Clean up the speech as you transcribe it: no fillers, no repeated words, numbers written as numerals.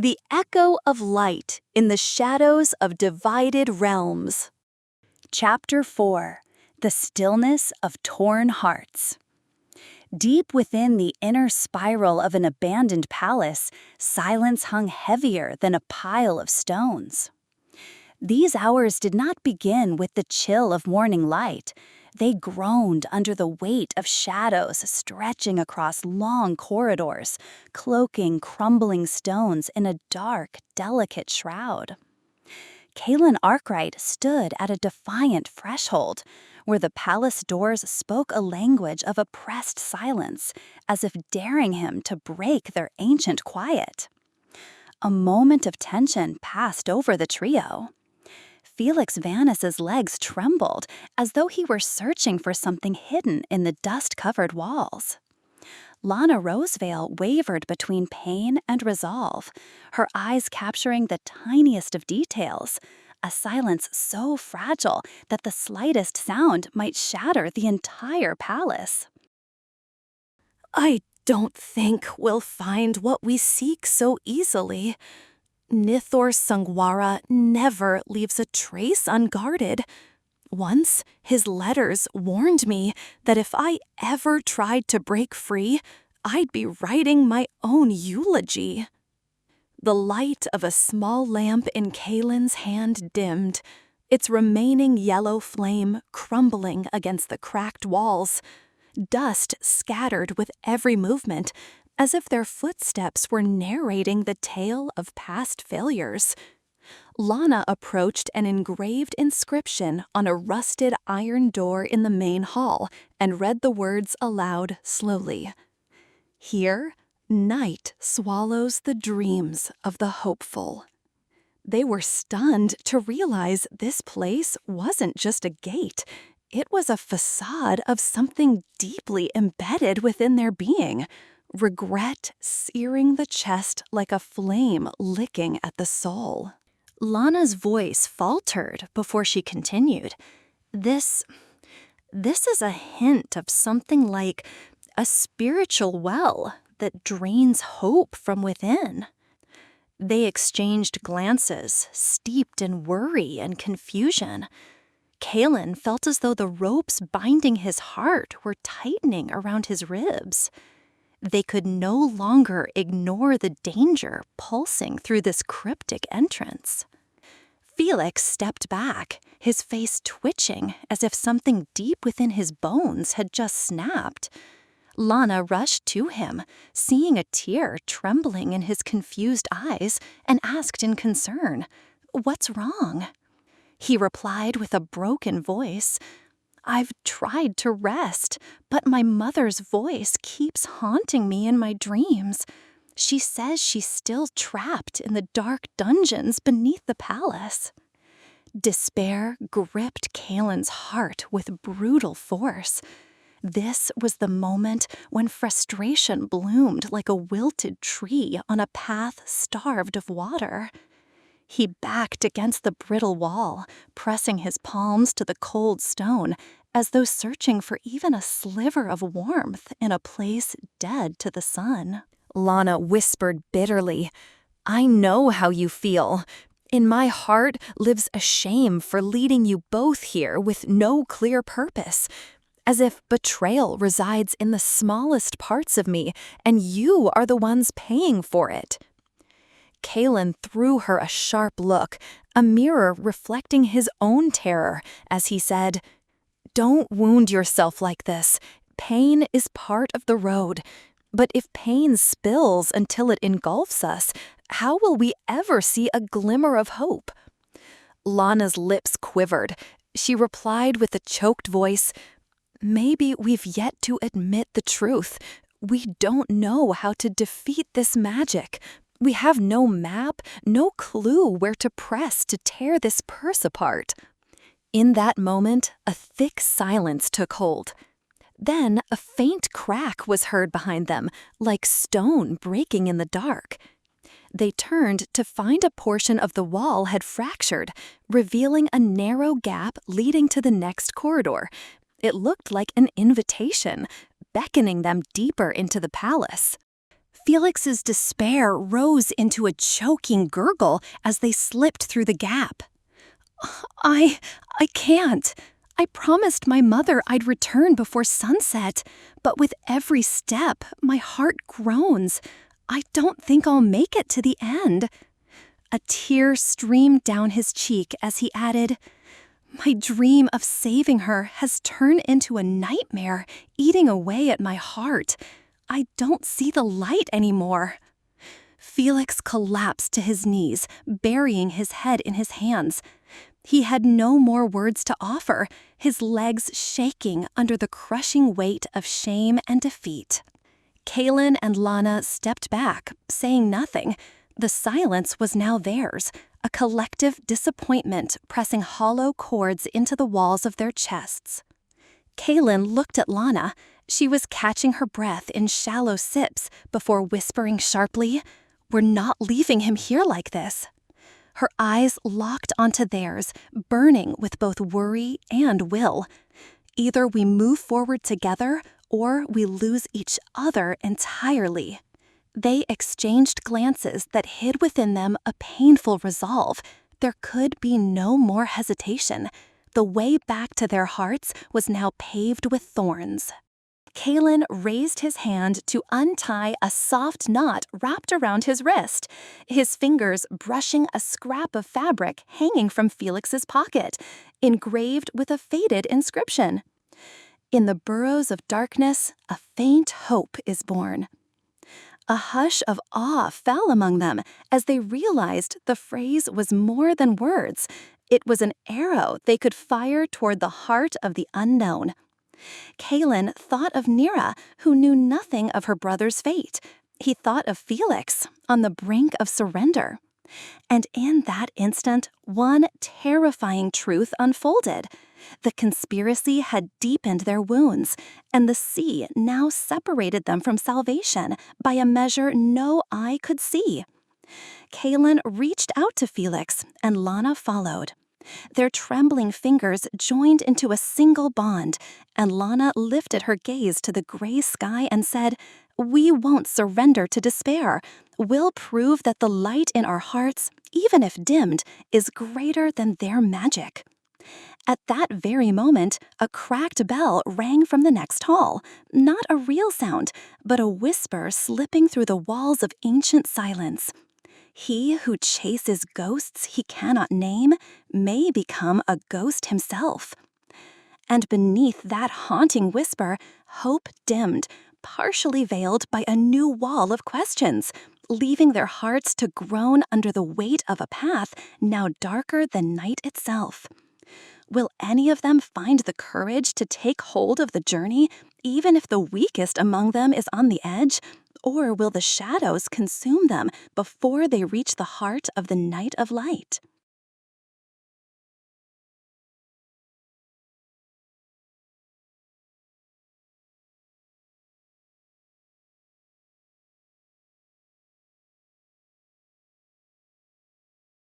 The Echo of Light in the Shadows of Divided Realms. Chapter 4. The Stillness of Torn Hearts. Deep within the inner spiral of an abandoned palace, silence hung heavier than a pile of stones. These hours did not begin with the chill of morning light. They groaned under the weight of shadows stretching across long corridors, cloaking crumbling stones in a dark, delicate shroud. Kaelin Arkwright stood at a defiant threshold, where the palace doors spoke a language of oppressed silence, as if daring him to break their ancient quiet. A moment of tension passed over the trio. Felix Vanis's legs trembled, as though he were searching for something hidden in the dust-covered walls. Lana Rosevale wavered between pain and resolve, her eyes capturing the tiniest of details, a silence so fragile that the slightest sound might shatter the entire palace. "I don't think we'll find what we seek so easily. Nithor Sungwara never leaves a trace unguarded. Once, his letters warned me that if I ever tried to break free, I'd be writing my own eulogy." The light of a small lamp in Kaelin's hand dimmed, its remaining yellow flame crumbling against the cracked walls. Dust scattered with every movement, as if their footsteps were narrating the tale of past failures. Lana approached an engraved inscription on a rusted iron door in the main hall and read the words aloud slowly. "Here, night swallows the dreams of the hopeful." They were stunned to realize this place wasn't just a gate. It was a facade of something deeply embedded within their being. Regret searing the chest like a flame licking at the soul. Lana's voice faltered before she continued. This is a hint of something like a spiritual well that drains hope from within. They exchanged glances, steeped in worry and confusion. Kaelin felt as though the ropes binding his heart were tightening around his ribs. They could no longer ignore the danger pulsing through this cryptic entrance. Felix stepped back, his face twitching as if something deep within his bones had just snapped. Lana rushed to him, seeing a tear trembling in his confused eyes, and asked in concern, "What's wrong?" He replied with a broken voice, "I've tried to rest, but my mother's voice keeps haunting me in my dreams. She says she's still trapped in the dark dungeons beneath the palace." Despair gripped Kaelin's heart with brutal force. This was the moment when frustration bloomed like a wilted tree on a path starved of water. He backed against the brittle wall, pressing his palms to the cold stone, as though searching for even a sliver of warmth in a place dead to the sun. Lana whispered bitterly, "I know how you feel. In my heart lives a shame for leading you both here with no clear purpose, as if betrayal resides in the smallest parts of me, and you are the ones paying for it." Kaelin threw her a sharp look, a mirror reflecting his own terror, as he said, "Don't wound yourself like this. Pain is part of the road. But if pain spills until it engulfs us, how will we ever see a glimmer of hope?" Lana's lips quivered. She replied with a choked voice, "Maybe we've yet to admit the truth. We don't know how to defeat this magic. We have no map, no clue where to press to tear this purse apart." In that moment, a thick silence took hold. Then a faint crack was heard behind them, like stone breaking in the dark. They turned to find a portion of the wall had fractured, revealing a narrow gap leading to the next corridor. It looked like an invitation, beckoning them deeper into the palace. Felix's despair rose into a choking gurgle as they slipped through the gap. I can't. I promised my mother I'd return before sunset, but with every step, my heart groans. I don't think I'll make it to the end. A tear streamed down his cheek as he added, "My dream of saving her has turned into a nightmare, eating away at my heart. I don't see the light anymore." Felix collapsed to his knees, burying his head in his hands. He had no more words to offer, his legs shaking under the crushing weight of shame and defeat. Kaylin and Lana stepped back, saying nothing. The silence was now theirs, a collective disappointment pressing hollow chords into the walls of their chests. Kaylin looked at Lana. She was catching her breath in shallow sips before whispering sharply, "We're not leaving him here like this." Her eyes locked onto theirs, burning with both worry and will. Either we move forward together or we lose each other entirely. They exchanged glances that hid within them a painful resolve. There could be no more hesitation. The way back to their hearts was now paved with thorns. Kaylin raised his hand to untie a soft knot wrapped around his wrist, his fingers brushing a scrap of fabric hanging from Felix's pocket, engraved with a faded inscription. "In the burrows of darkness, a faint hope is born." A hush of awe fell among them as they realized the phrase was more than words. It was an arrow they could fire toward the heart of the unknown. Kaylin thought of Nira, who knew nothing of her brother's fate. He thought of Felix, on the brink of surrender. And in that instant, one terrifying truth unfolded. The conspiracy had deepened their wounds, and the sea now separated them from salvation by a measure no eye could see. Kaylin reached out to Felix, and Lana followed. Their trembling fingers joined into a single bond, and Lana lifted her gaze to the gray sky and said, "We won't surrender to despair. We'll prove that the light in our hearts, even if dimmed, is greater than their magic." At that very moment, a cracked bell rang from the next hall. Not a real sound, but a whisper slipping through the walls of ancient silence. He who chases ghosts he cannot name may become a ghost himself. And beneath that haunting whisper, hope dimmed, partially veiled by a new wall of questions, leaving their hearts to groan under the weight of a path now darker than night itself. Will any of them find the courage to take hold of the journey, even if the weakest among them is on the edge? Or will the shadows consume them before they reach the heart of the night of light?